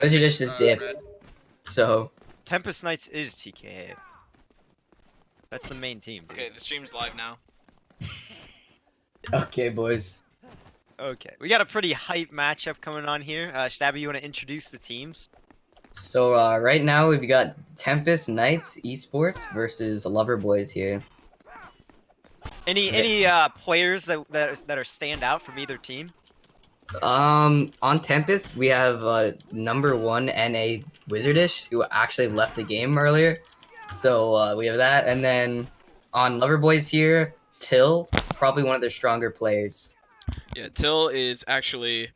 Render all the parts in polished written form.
Prejudice just dipped. Red. So Tempest Knights is TKA. That's the main team. Dude. Okay, the stream's live now. okay, boys. Okay, we got a pretty hype matchup coming on here. Shtabbe, you want to introduce the teams? So right now we've got Tempest Knights Esports versus Lover Boys here. Any players that are stand out from either team? On Tempest we have #1 NA Wizardish, who actually left the game earlier. So we have that, and then on Lover Boys here, Till, probably one of their stronger players. Yeah, Till is actually,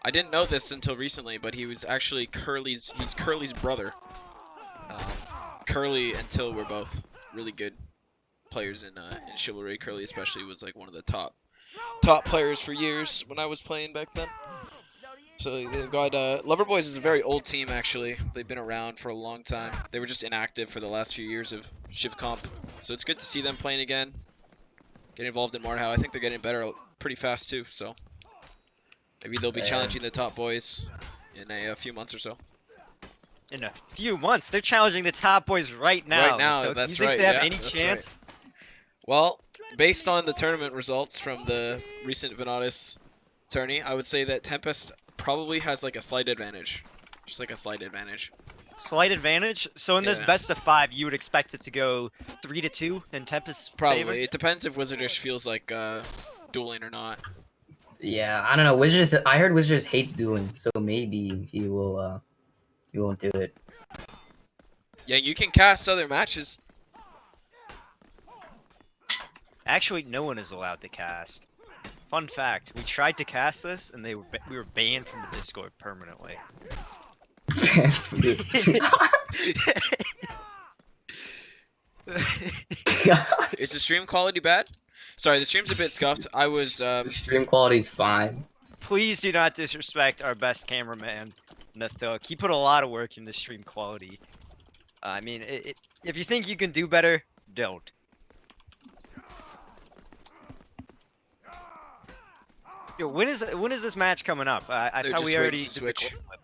I didn't know this until recently, but he was actually Curly's brother. Curly and Till were both really good players in Chivalry. Curly especially was like one of the top players for years when I was playing back then. So they've got Lover Boys is a very old team actually. They've been around for a long time. They were just inactive for the last few years of Shiv Comp. So it's good to see them playing again. Get involved in Mort. I think they're getting better pretty fast too. So maybe they'll be challenging the top boys in a few months or so. In a few months, they're challenging the top boys right now. Right now, So that's you think right. They have Yeah, any that's chance? right. Well, based on the tournament results from the recent Venatus tourney, I would say that Tempest probably has like a slight advantage. Just like a slight advantage. Slight advantage. So in this Yeah. best of 5, you would expect it to go 3-2 in Tempest's Probably. favor? It depends if Wizardish feels like dueling or not. Yeah, I don't know. Wizards. I heard Wizards hates dueling, so maybe he will. He won't do it. Yeah, you can cast other matches. Actually, no one is allowed to cast. Fun fact: we tried to cast this, and we were banned from the Discord permanently. Is the stream quality bad? Sorry, the stream's a bit scuffed. I was Stream quality's fine. Please do not disrespect our best cameraman, Nathook. He put a lot of work into stream quality. I mean, if you think you can do better, don't. Yo, when is this match coming up? I They're thought just we waiting already to did the switch. coin flip.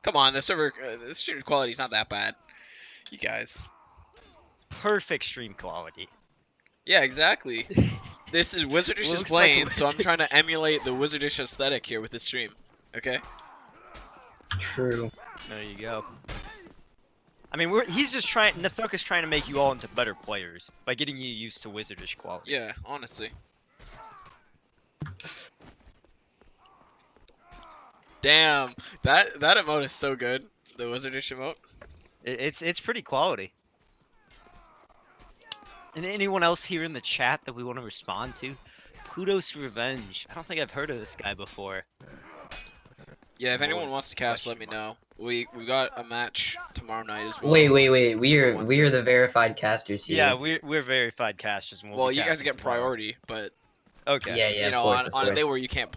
Come on, the server the stream quality's not that bad. You guys. Perfect stream quality. Yeah, exactly. This is Wizardish is Looks like playing, so I'm Wizard- trying to emulate the Wizardish aesthetic here with the stream. Okay? True. There you go. I mean, he's just trying. Nathook is trying to make you all into better players by getting you used to Wizardish quality. Yeah, honestly. Damn, that emote is so good. The Wizardish emote. It's pretty quality. And anyone else here in the chat that we want to respond to? Pluto's Revenge. I don't think I've heard of this guy before. Yeah, if anyone wants to cast, let me know. We got a match tomorrow night as well. Wait. We Someone wants are to- the verified casters here. Yeah, we're verified casters. And Well, be you guys casting get tomorrow. priority, but Okay. Yeah. you Of know, course, on a of day course. where you can't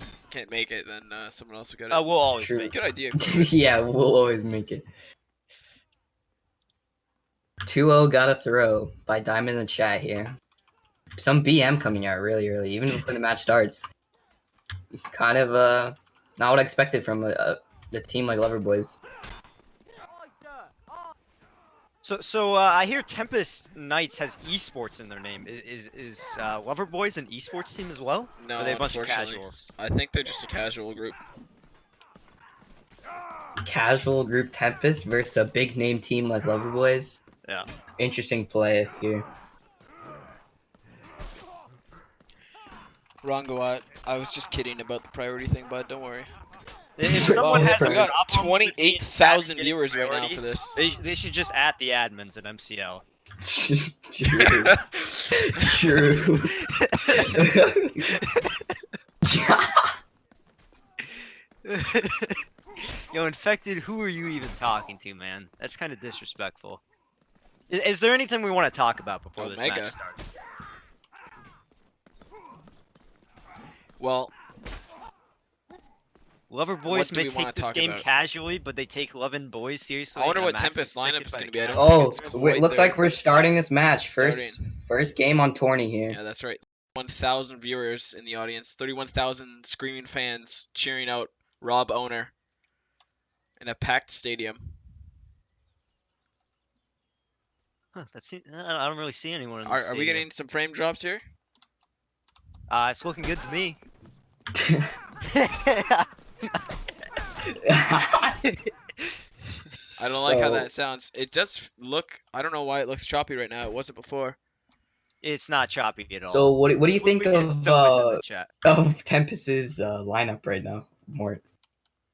make it, then someone else will get it. We'll always True. make it. Good idea. Yeah, we'll always make it. 2-0 got a throw by Diamond in the chat here. Some BM coming out really early, even before the match starts. Kind of not what I expected from a team like Lover Boys. So I hear Tempest Knights has esports in their name. Is Lover Boys an esports team as well? No, Or are they a bunch of unfortunately. casuals? I think they're just a casual group. Casual group Tempest versus a big name team like Lover Boys. Yeah. Interesting play here. Wrong Goat. I was just kidding about the priority thing, bud. Don't worry. If someone Oh, has a we got problem with 28,000 getting viewers right now priority, for this. They should just at the admins at MCL. True. Yo, Infected, who are you even talking to, man? That's kind of disrespectful. Is there anything we want to talk about before this Omega. match starts? Well, Lover Boys do may we wanna take this talk game about? casually, but they take Lovin' Boys seriously. I wonder and what a match Tempest that's lineup is second gonna be. I by don't the think Oh, it's casual. quite looks there. like we're starting this match. Starting. First game on tourney here. Yeah, that's right. 1,000 viewers in the audience. 31,000 screaming fans cheering out Rob Owner. in a packed stadium. Huh, I don't really see anyone in the Are we stadium. getting some frame drops here? It's looking good to me. I don't like how So, that sounds. It does look. I don't know why it looks choppy right now. It wasn't before. It's not choppy at all. so what do you think Please of tell us in the chat. Tempest's lineup right now, Mort?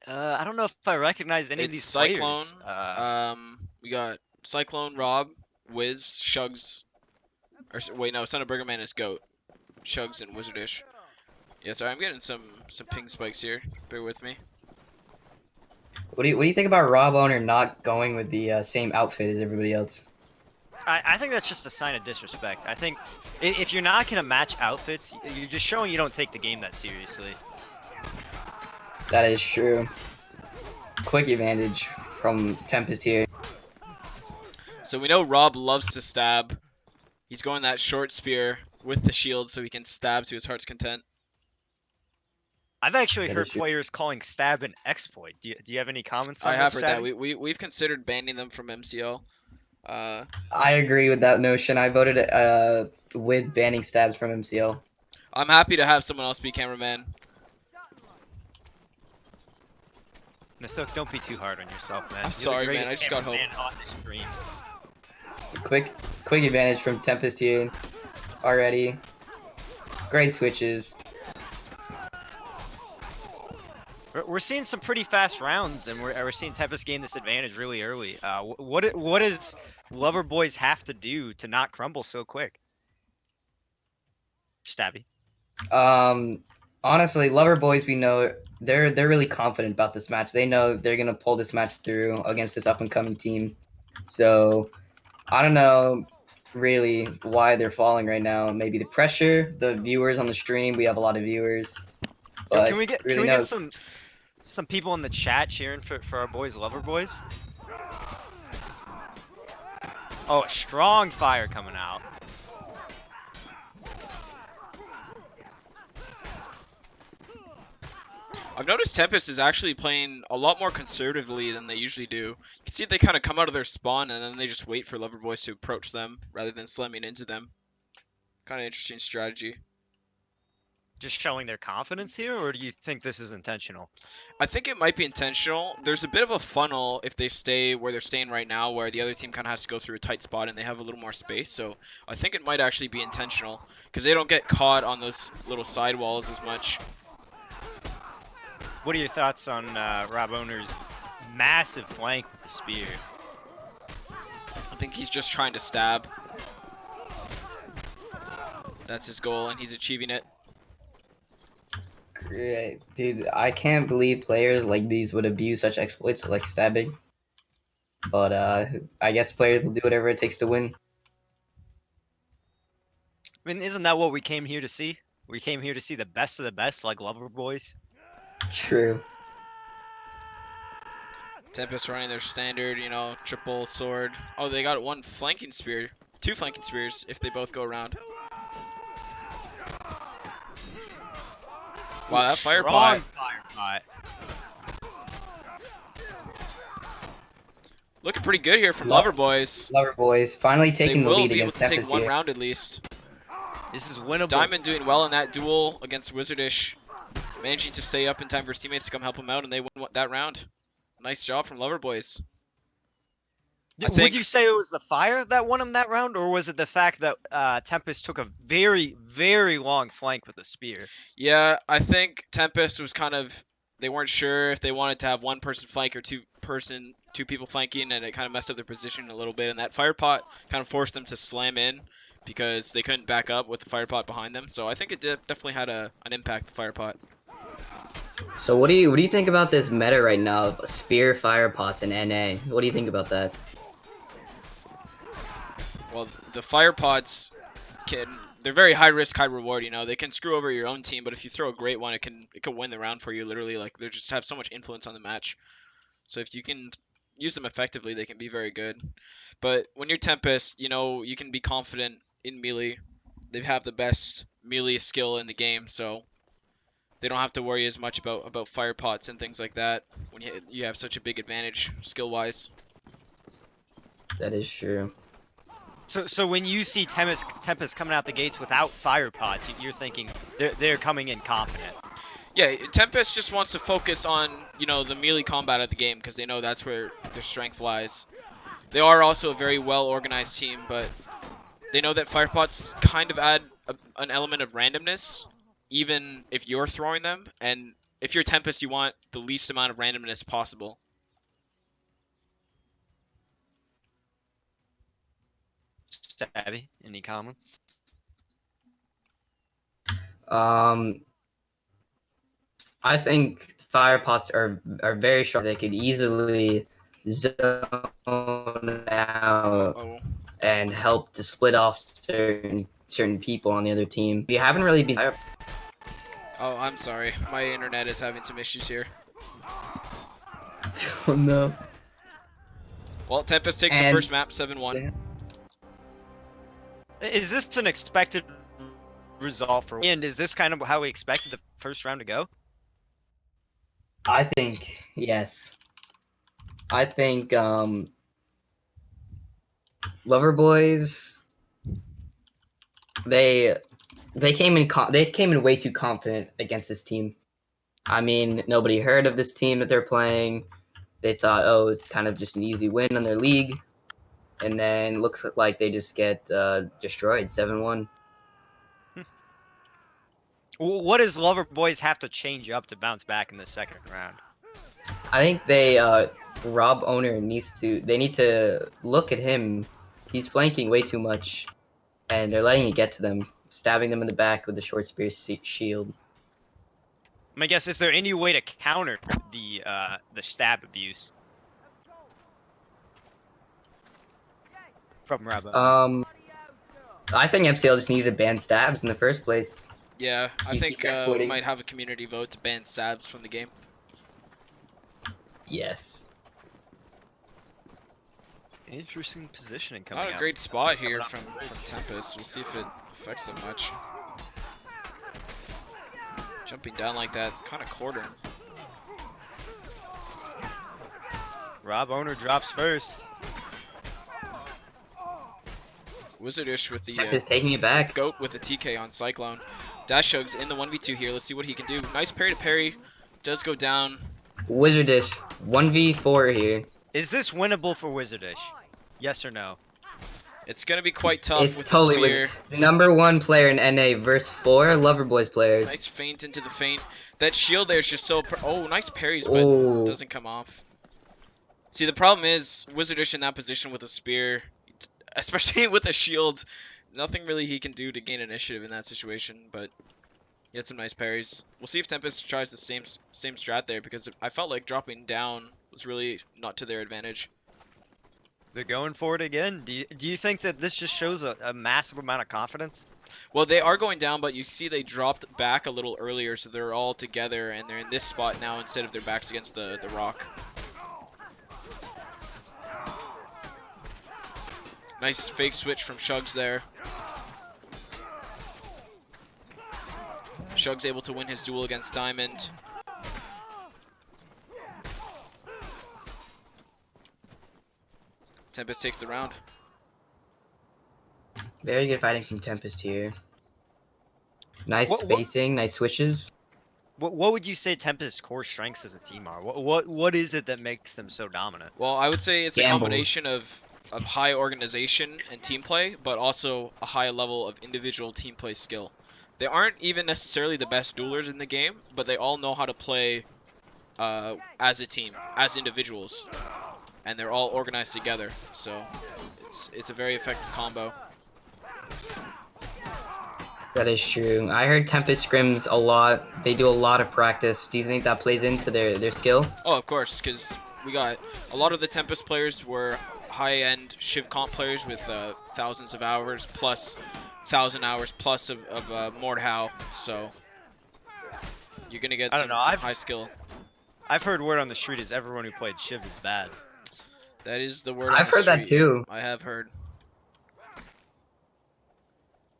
I don't know if I recognize any of It's these Cyclone. players. We got Cyclone, Rob, Wiz, Shugs. Wait, no, Son of Burgerman is Goat. Shugs and Wizardish. Yeah, sorry, I'm getting some ping spikes here. Bear with me. What do you think about Rob Owner not going with the same outfit as everybody else? I think that's just a sign of disrespect. I think if you're not gonna match outfits, you're just showing you don't take the game that seriously. That is true. Quick advantage from Tempest here. So we know Rob loves to stab. He's going that short spear with the shield so he can stab to his heart's content. I've actually That heard is true. players calling stab an exploit. Do you have any comments on I this, have heard that. Shtabbe? We've considered banning them from MCL. I agree with that notion. I voted with banning stabs from MCL. I'm happy to have someone else be cameraman. Nathook, don't be too hard on yourself, man. I'm You're the sorry, man. greatest I just got hope. cameraman on the stream. Quick advantage from Tempest here already. Great switches. We're seeing some pretty fast rounds, and we're seeing Tempest gain this advantage really early. What does Lover Boys have to do to not crumble so quick? Stabby. Honestly, Lover Boys, we know they're really confident about this match. They know they're gonna pull this match through against this up and coming team. So I don't know really why they're falling right now. Maybe the pressure, the viewers on the stream. We have a lot of viewers, Yo, but can we get knows. some people in the chat cheering for our boys, Lover Boys? Oh, strong fire coming out. I've noticed Tempest is actually playing a lot more conservatively than they usually do. You can see they kind of come out of their spawn and then they just wait for Lover Boys to approach them rather than slamming into them. Kind of interesting strategy. Just showing their confidence here, or do you think this is intentional? I think it might be intentional. There's a bit of a funnel if they stay where they're staying right now, where the other team kind of has to go through a tight spot and they have a little more space. So I think it might actually be intentional because they don't get caught on those little side walls as much. What are your thoughts on Rob Owner's massive flank with the spear? I think he's just trying to stab. That's his goal, and he's achieving it. Great, dude. I can't believe players like these would abuse such exploits like stabbing. But I guess players will do whatever it takes to win. I mean, isn't that what we came here to see? We came here to see the best of the best, like Lover Boys. True. Tempest running their standard, you know, triple sword. Oh, they got one flanking spear. Two flanking spears if they both go around. Wow, that fire pot. Looking pretty good here from Lover Boys. Lover Boys finally They taking the will lead be able against to take Tempest one here. round at least. This is winnable. Diamond doing well in that duel against Wizardish. Managing to stay up in time for his teammates to come help him out, and they win that round. Nice job from Lover Boys. Would you say it was the fire that won him that round, or was it the fact that Tempest took a very, very long flank with a spear? Yeah, I think Tempest was kind of, they weren't sure if they wanted to have one person flank or two people flanking, and it kind of messed up their position a little bit. And that fire pot kind of forced them to slam in because they couldn't back up with the fire pot behind them. So I think it definitely had an impact, the fire pot. So what do you think about this meta right now of spear fire pots in NA? What do you think about that? Well, the fire pots they're very high risk, high reward, you know. They can screw over your own team, but if you throw a great one, it can win the round for you, literally. Like, they just have so much influence on the match. So if you can use them effectively, they can be very good. But when you're Tempest, you know, you can be confident in melee. They have the best melee skill in the game, so they don't have to worry as much about fire pots and things like that when you have such a big advantage skill-wise. That is true. So when you see Tempest coming out the gates without fire pods, you're thinking they're coming in confident. Yeah, Tempest just wants to focus on, you know, the melee combat of the game because they know that's where their strength lies. They are also a very well-organized team, but they know that fire pots kind of add an element of randomness, even if you're throwing them. And if you're Tempest, you want the least amount of randomness possible. Shtabbe, any comments? I think fire pots are very sharp. They could easily zone out Uh-oh. and help to split off certain people on the other team. We haven't really been. Oh, I'm sorry. My internet is having some issues here. Oh no. Well, Tempest takes the first map, 7-1. Is this an expected result for? And is this kind of how we expected the first round to go? I think yes. I think Lover Boys they came in way too confident against this team. I mean, nobody heard of this team that they're playing. They thought, oh, it's kind of just an easy win on their league, and then looks like they just get destroyed 7-1. What does Lover Boys have to change up to bounce back in the second round? I think Rob Owner they need to look at him. He's flanking way too much, and they're letting it get to them, stabbing them in the back with the short spear shield. I guess, is there any way to counter the stab abuse from Rob? I think MCL just needed to ban stabs in the first place. Yeah, I think we might have a community vote to ban stabs from the game. Yes. Interesting positioning coming out. Not a great spot here from Tempest. We'll see if it affects them much. Jumping down like that, kind of quartering. Rob Owner drops first. Wizardish with the Tempest taking it back. Goat with the TK on Cyclone. Dash Shug's in the 1v2 here. Let's see what he can do. Nice parry to parry. Does go down. Wizardish 1v4 here. Is this winnable for Wizardish? Yes or no? It's gonna be quite tough It's with totally the spear. Number 1 player in NA versus 4 Loverboys players. Nice feint into the feint. That shield there is just so... Oh, nice parries, but doesn't come off. See, the problem is, Wizardish in that position with a spear, especially with a shield, nothing really he can do to gain initiative in that situation, but he had some nice parries. We'll see if Tempest tries the same strat there, because I felt like dropping down was really not to their advantage. They're going for it again. Do you think that this just shows a massive amount of confidence? Well, they are going down, but you see they dropped back a little earlier, so they're all together, and they're in this spot now instead of their backs against the rock. Nice fake switch from Shugs there. Shugs able to win his duel against Diamond. Tempest takes the round. Very good fighting from Tempest here. Nice spacing, nice switches. What would you say Tempest's core strengths as a team are? What is it that makes them so dominant? Well, I would say it's a combination of high organization and team play, but also a high level of individual team play skill. They aren't even necessarily the best duelers in the game, but they all know how to play as a team, as individuals, and they're all organized together. So it's a very effective combo. That is true. I heard Tempest scrims a lot. They do a lot of practice. Do you think that plays into their skill? Oh, of course, because we got a lot of the Tempest players were high-end Shiv comp players with thousands of hours plus 1,000 hours plus of Mordhau, so you're gonna get some high skill. I've heard word on the street is everyone who played Shiv is bad. That is the word. I've heard that too. I have heard.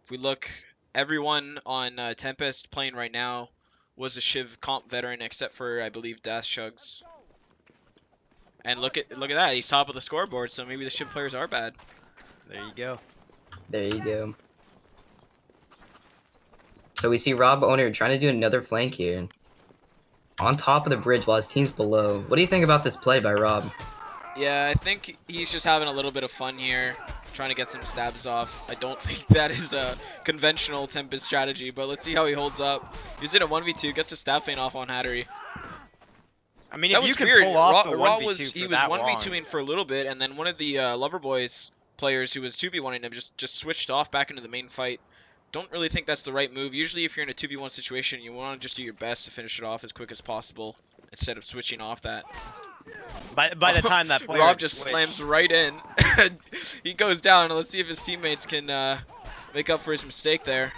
If we look, everyone on Tempest playing right now was a Shiv comp veteran, except for I believe Das Shugs. And look at that, he's top of the scoreboard. So maybe the Shiv players are bad. There you go. There you go. So we see Rob Owner trying to do another flank here. On top of the bridge while his team's below. What do you think about this play by Rob? Yeah, I think he's just having a little bit of fun here, trying to get some stabs off. I don't think that is a conventional Tempest strategy, but let's see how he holds up. He's in a 1v2, gets a stab feint off on Hattery. I mean, That if you was can weird. pull off the Raw 1v2 was for he was that 1v2ing for a little bit, and then one of the Loverboys players who was 2v1ing him just switched off back into the main fight. Don't really think that's the right move. Usually, if you're in a 2v1 situation, you want to just do your best to finish it off as quick as possible instead of switching off that. By the time that player Rob just switched. slams right in. He goes down. Let's see if his teammates can make up for his mistake there.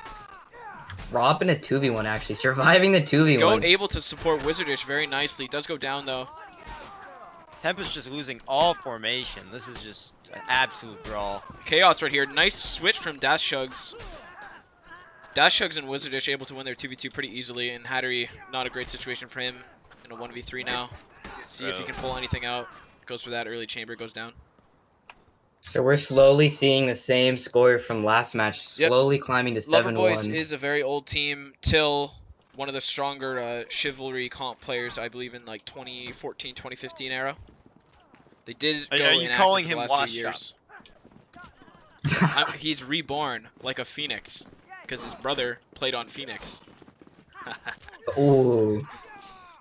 Rob in a 2v1 actually, surviving the 2v1. Goat able to support Wizardish very nicely. Does go down though. Tempest just losing all formation. This is just an absolute brawl. Chaos right here. Nice switch from Das Shugs. Das Shugs and Wizardish able to win their 2v2 pretty easily, and Hattery, not a great situation for him in a 1v3 now. See if he can pull anything out. Goes for that early chamber, goes down. So we're slowly seeing the same score from last match, slowly climbing to 7-1. Loverboys is a very old team. Till one of the stronger chivalry comp players, I believe, in like 2014, 2015 era. They did go Are you inactive calling for the him last few washed years. He's reborn like a phoenix because his brother played on Phoenix. Ooh,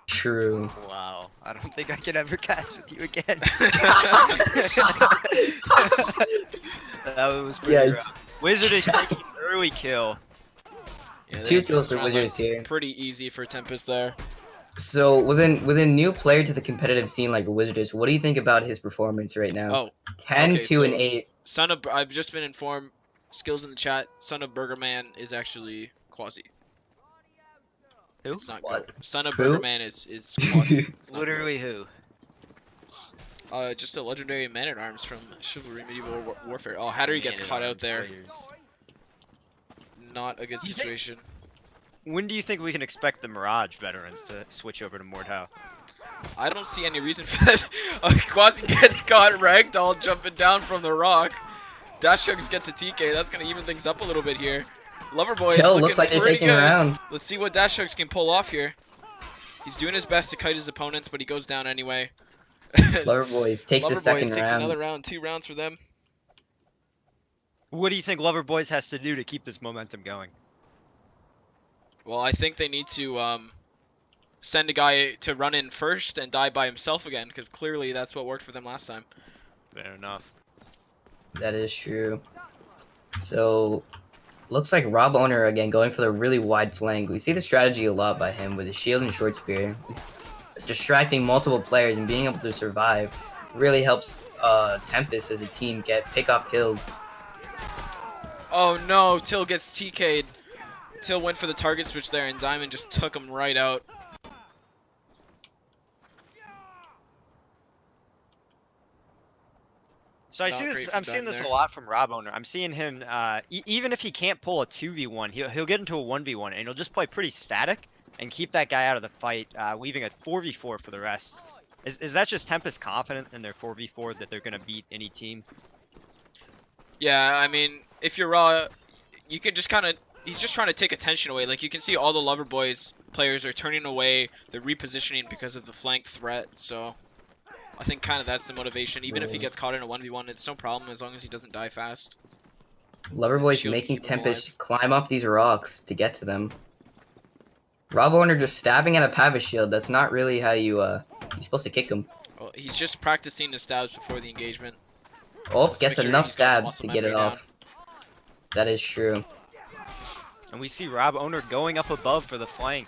true. Wow, I don't think I can ever cast with you again. That was pretty rough. Wizardish taking an early kill. Yeah, Two kills for round Wizards looks here. Pretty easy for Tempest there. So with a new player to the competitive scene like Wizardish, what do you think about his performance right now? Oh, 10, okay, 2, and 8. Son of I've just been informed. Skills in the chat. Son of Burgerman is actually Quasi. Who? It's not What? Goat. Son of Who? Burgerman is Quasi. It's not Literally who? Goat. Just a legendary man-at-arms from Chivalry Medieval Warfare. Oh, Hattery gets caught out there. Players. Not a good situation. When do you think we can expect the Mirage veterans to switch over to Mordhau? I don't see any reason for that. Quasi gets caught ragdoll jumping down from the rock. Dashugs gets a TK. That's going to even things up a little bit here. Loverboy is looking looks like they're pretty taking good. around. Let's see what Dashugs can pull off here. He's doing his best to kite his opponents, but he goes down anyway. Loverboys takes the second Loverboys takes round. another round. 2 rounds for them. What do you think Loverboys has to do to keep this momentum going? Well, I think they need to send a guy to run in first and die by himself again, because clearly that's what worked for them last time. Fair enough. That is true. So, looks like Rob Owner again going for the really wide flank. We see the strategy a lot by him with his shield and short spear. Distracting multiple players and being able to survive really helps Tempest as a team pick off kills. Oh no, Till gets TK'd. Till went for the target switch there, and Diamond just took him right out. So Not great from I'm seeing this Diamond a lot from Rob Owner. I'm seeing him, even if he can't pull a 2v1, he'll get into a 1v1, and he'll just play pretty static and keep that guy out of the fight, leaving a 4v4 for the rest. Is that just Tempest confident in their 4v4 that they're going to beat any team? Yeah, I mean, if you're Raw, you can just kind of... He's just trying to take attention away. Like, you can see all the Loverboys players are turning away. They're repositioning because of the flank threat, so... I think kind of that's the motivation. Even if he gets caught in a 1v1, it's no problem as long as he doesn't die fast. Loverboys Shield making keep him Tempest climb up these rocks to get to them. Rob Owner just stabbing at a Pavis shield. That's not really how you're supposed to kick him. Well, he's just practicing the stabs before the engagement. Oh, Just gets make sure enough he's got stabs muscle to get it memory off. That is true. And we see Rob Owner going up above for the flank.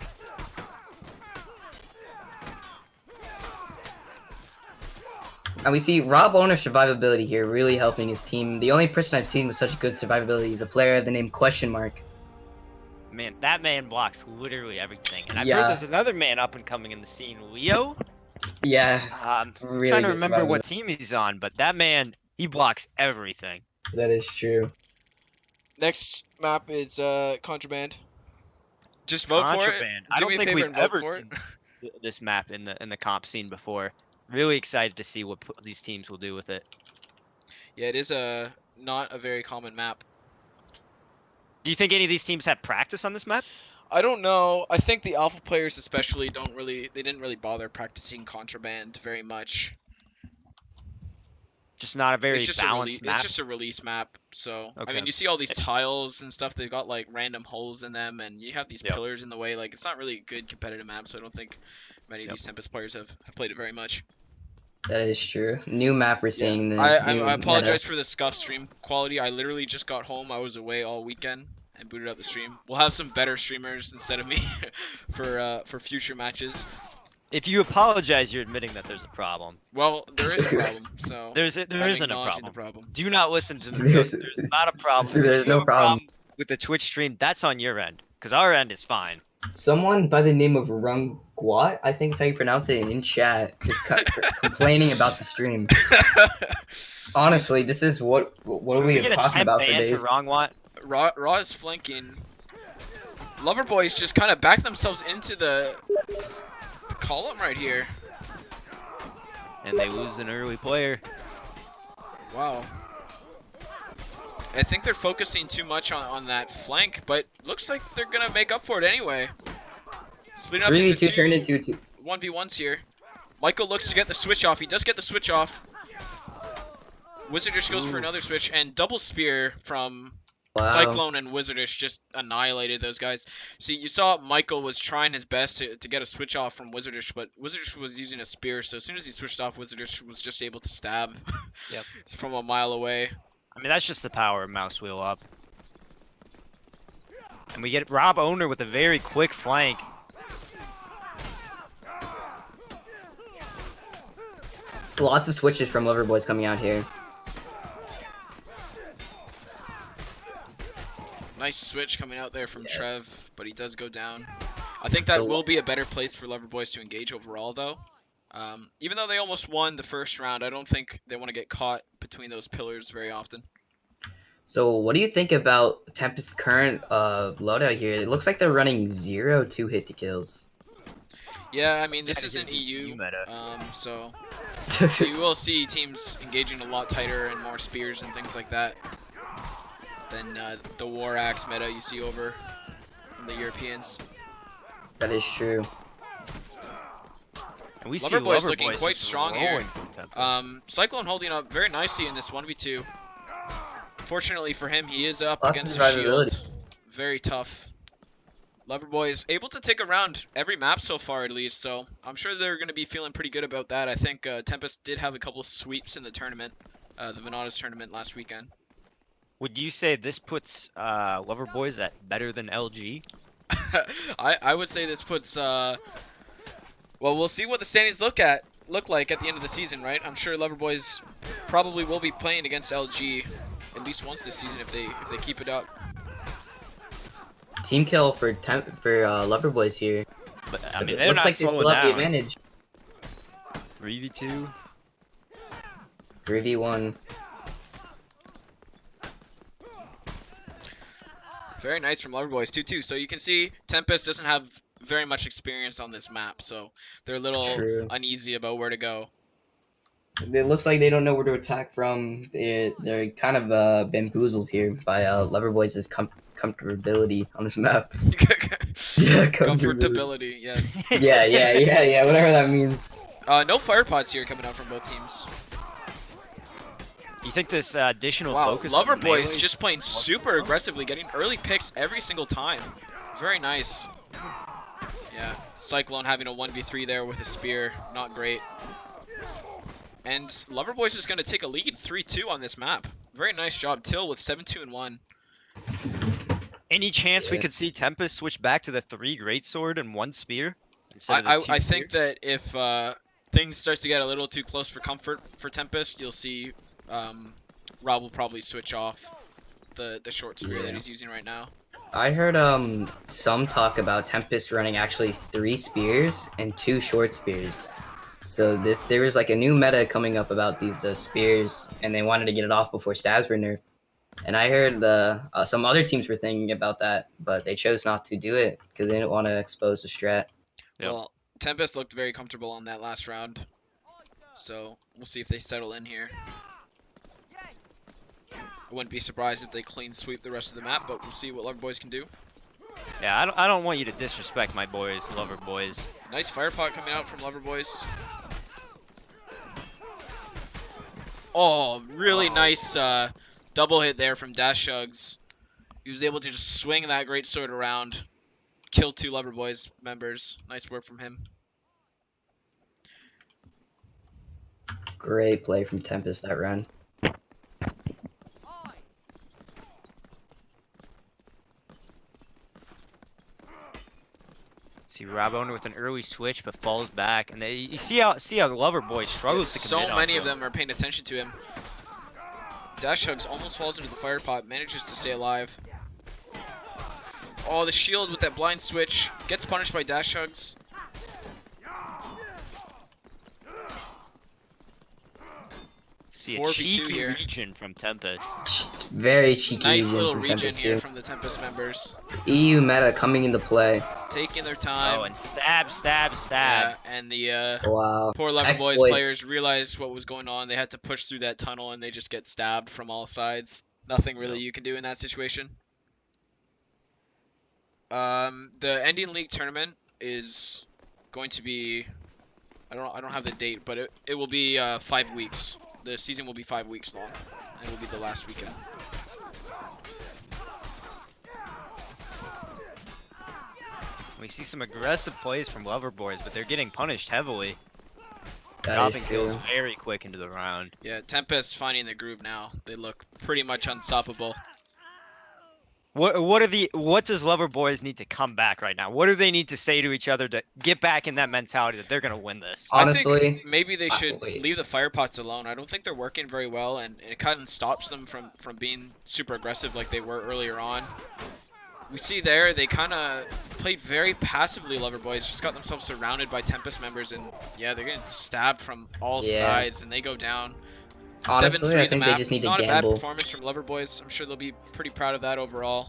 And we see Rob Owner's survivability here really helping his team. The only person I've seen with such good survivability is a player of the name Question Mark. Man, that man blocks literally everything. And I've Yeah. heard there's another man up and coming in the scene, Leo. Yeah, I'm really trying to good remember what survivability. team he's on, but that man, he blocks everything. That is true. Next map is Contraband. Just vote for it. Contraband. I Do don't me a think favor we've and vote ever for it. seen this map in the comp scene before. Really excited to see what these teams will do with it. Yeah, it is not a very common map. Do you think any of these teams have practice on this map? I don't know. I think the alpha players especially they didn't really bother practicing contraband very much. Just not a very It's just balanced map. It's just a release map. So I Okay. mean, you see all these tiles and stuff. They've got like random holes in them, and you have these Yep. pillars in the way. Like it's not really a good competitive map. So I don't think many of Yep. these Tempest players have played it very much. That is true. New map we're Yeah. seeing. The I new apologize meta. for the scuff stream quality. I literally just got home. I was away all weekend and booted up the stream. We'll have some better streamers instead of me for future matches. If you apologize, you're admitting that there's a problem. Well, there is a problem. So There I'm isn't a acknowledging problem. the problem. Do not listen to the There's- There's not a problem. If there's you no have a problem. with the Twitch stream. That's on your end, because our end is fine. Someone by the name of Rungguat, I think is how you pronounce it, in chat, is complaining about the stream. Honestly, this is what we We have get a talking temp about for ban days. for wrong what? Raw is flanking. Loverboys just kind of back themselves into the column right here. And they lose an early player. Wow. I think they're focusing too much on that flank, but looks like they're going to make up for it anyway. Splitting up into 3v2 turned into 2. 1v1s here. Michael looks to get the switch off. He does get the switch off. Wizardish goes for another switch, and double spear from Wow. Cyclone and Wizardish just annihilated those guys. See, you saw Michael was trying his best to get a switch off from Wizardish, but Wizardish was using a spear, so as soon as he switched off, Wizardish was just able to stab Yep. from a mile away. I mean, that's just the power of mouse wheel up. And we get Rob Owner with a very quick flank. Lots of switches from Loverboys coming out here. Nice switch coming out there from Yeah. Trev, but he does go down. I think that So- will be a better place for Loverboys to engage overall, though. Even though they almost won the first round, I don't think they want to get caught between those pillars very often. So what do you think about Tempest's current loadout here? It looks like they're running 0 2-hit to kills. Yeah, I mean, this Yeah, is an it is EU, EU meta. so you will see teams engaging a lot tighter and more spears and things like that than the War Axe meta you see over from the Europeans. That is true. And we see Loverboy's Loverboys looking quite just strong here. rolling through Tempest. Cyclone holding up very nicely in this 1v2. Fortunately for him, he is up Lots of against the shield. survivability. Very tough. Loverboy is able to take a round every map so far, at least, so I'm sure they're going to be feeling pretty good about that. I think Tempest did have a couple of sweeps in the tournament, the Venadas tournament last weekend. Would you say this puts Loverboys at better than LG? I would say this puts, well, we'll see what the standings look like at the end of the season, right? I'm sure Loverboys probably will be playing against LG at least once this season if they keep it up. Team kill for Loverboys here. But I mean, It they're looks not like they slowing still have the down. advantage. 3v2. 3v1. Very nice from Loverboys 2-2. So you can see Tempest doesn't have very much experience on this map, so they're a little True. uneasy about where to go. It looks like they don't know where to attack from. They're kind of bamboozled here by Loverboys' comfortability on this map. Yeah, Comfortability, yes. yeah, whatever that means. No fire pods here coming out from both teams. You think this additional Wow, focus on the Loverboys melee- just playing super aggressively, getting early picks every single time. Very nice. Yeah, Cyclone having a 1v3 there with a spear, not great. And Loverboys is going to take a lead 3-2 on this map. Very nice job, Till with 7-2 and 1. Any chance we Yeah. could see Tempest switch back to the 3 greatsword and 1 spear? Instead of the I 2 think spear? that if things start to get a little too close for comfort for Tempest, you'll see Rob will probably switch off the short spear that Yeah. he's using right now. I heard some talk about Tempest running actually 3 spears and 2 short spears. So there was like a new meta coming up about these spears, and they wanted to get it off before stabs were nerfed. And I heard some other teams were thinking about that, but they chose not to do it because they didn't want to expose the strat. Yep. Well, Tempest looked very comfortable on that last round, so we'll see if they settle in here. I wouldn't be surprised if they clean sweep the rest of the map, but we'll see what Lover Boys can do. Yeah, I don't want you to disrespect my boys, Lover Boys. Nice fire pot coming out from Lover Boys. Oh, really nice double hit there from Dashugs. He was able to just swing that great sword around, kill 2 Lover Boys members. Nice work from him. Great play from Tempest that run. See Rabone with an early switch, but falls back, and you see how the Lover Boy struggles to commit. So many of them are paying attention to him. Dashugs almost falls into the fire pot, manages to stay alive. Oh, the shield with that blind switch gets punished by Dashugs. See a 4v2 cheeky here. region from Tempest. Very cheeky. Nice little from region Tempest here too. from the Tempest members. EU meta coming into play. Taking their time. Oh, and stab. Yeah, and the Wow. poor Lover Boys Exploits. players realized what was going on. They had to push through that tunnel and they just get stabbed from all sides. Nothing really you can do in that situation. The ending league tournament is going to be, I don't have the date, but it will be 5 weeks. The season will be 5 weeks long, and it will be the last weekend. We see some aggressive plays from Lover Boys, but they're getting punished heavily. That Dropping is kills true. very quick into the round. Yeah, Tempest finding the groove now. They look pretty much unstoppable. What does Lover Boys need to come back right now? What do they need to say to each other to get back in that mentality that they're gonna win this? I Honestly, think maybe they should wait. leave the fire pots alone. I don't think they're working very well, and it kind of stops them from being super aggressive like they were earlier on. We see there they kind of played very passively. Lover Boys just got themselves surrounded by Tempest members, and yeah, they're getting stabbed from all sides, and they go down. Honestly, 7-3 I the think map. they just need to Not a bad gamble. performance from Lover Boys. I'm sure they'll be pretty proud of that overall.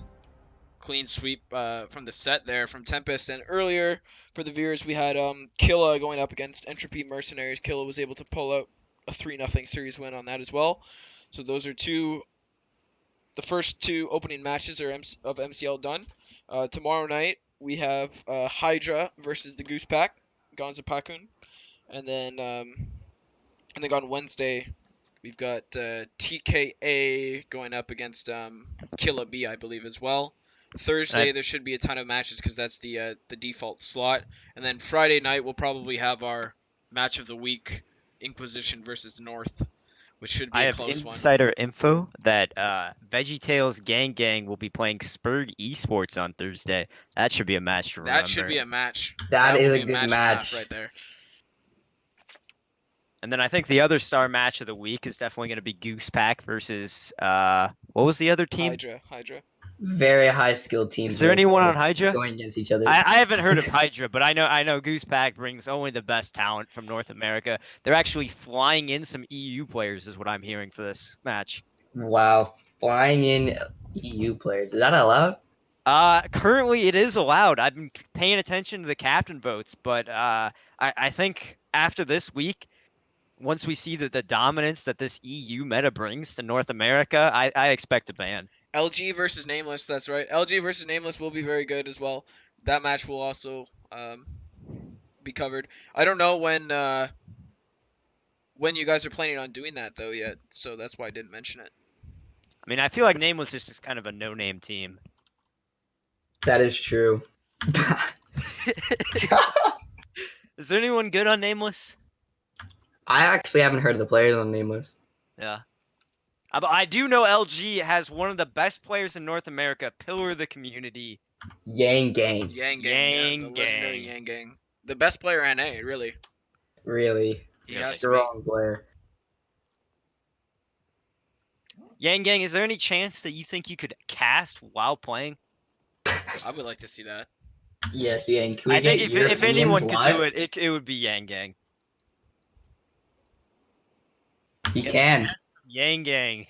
Clean sweep from the set there from Tempest. And earlier for the viewers, we had Killa going up against Entropy Mercenaries. Killa was able to pull out a 3-0 series win on that as well. So those are the first 2 opening matches of MCL done. Tomorrow night we have Hydra versus the Goose Pack, Gonza Pakun, and then on Wednesday we've got TKA going up against Killa B, I believe, as well. Thursday there should be a ton of matches because that's the default slot, and then Friday night we'll probably have our match of the week, Inquisition versus North, which should be I a have close one. insider info that VeggieTales Gang will be playing Spurg Esports on Thursday. That should be a match to remember. That should be a match. That is will a be good and match. half right there. And then I think the other star match of the week is definitely going to be Goose Pack versus what was the other team? Hydra. Very high skilled teams. Is there anyone on Hydra? going against each other? I haven't heard of Hydra, but I know Goose Pack brings only the best talent from North America. They're actually flying in some EU players, is what I'm hearing for this match. Wow, flying in EU players. Is that allowed? Currently it is allowed. I've been paying attention to the captain votes, but I think after this week, once we see the dominance that this EU meta brings to North America, I expect a ban. LG versus Nameless, that's right. LG versus Nameless will be very good as well. That match will also be covered. I don't know when you guys are planning on doing that though yet, so that's why I didn't mention it. I mean, I feel like Nameless is just kind of a no-name team. That is true. Is there anyone good on Nameless? I actually haven't heard of the players on Nameless. Yeah. I do know LG has one of the best players in North America, pillar of the community. Yang Gang. Yang Gang, the legendary Yang Gang. The best player NA, really. Really. He has to be. Strong player. Yang Gang, is there any chance that you think you could cast while playing? I would like to see that. Yes, Yang. Can we I think get if anyone could Europeans do live? it would be Yang Gang. He can. Yang Gang.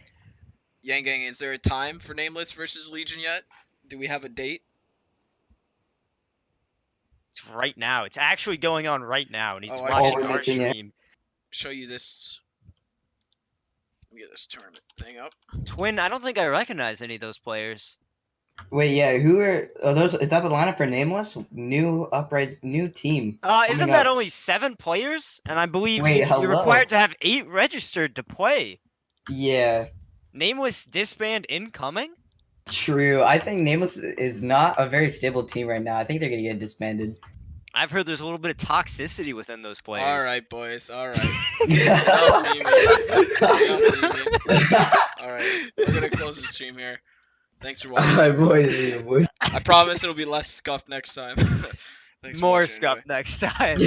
Yang Gang, is there a time for Nameless versus Legion yet? Do we have a date? It's right now. It's actually going on right now, and he's Oh, I watching we're our missing it. stream. Show you this. Let me get this tournament thing up. Twin, I don't think I recognize any of those players. Wait, yeah, who are those? Is that the lineup for Nameless? New team. Isn't coming that up. only 7 players? And I believe Wait, you're hello. required to have 8 registered to play. Yeah, Nameless disband incoming? true. I think Nameless is not a very stable team right now. I think they're gonna get disbanded. I've heard there's a little bit of toxicity within those players. All right, boys. All right. Enough memeing. All right, we're gonna close the stream here. Thanks for watching. Alright, boys. I promise it'll be less scuffed next time. Thanks for More watching, scuff anyway. next time.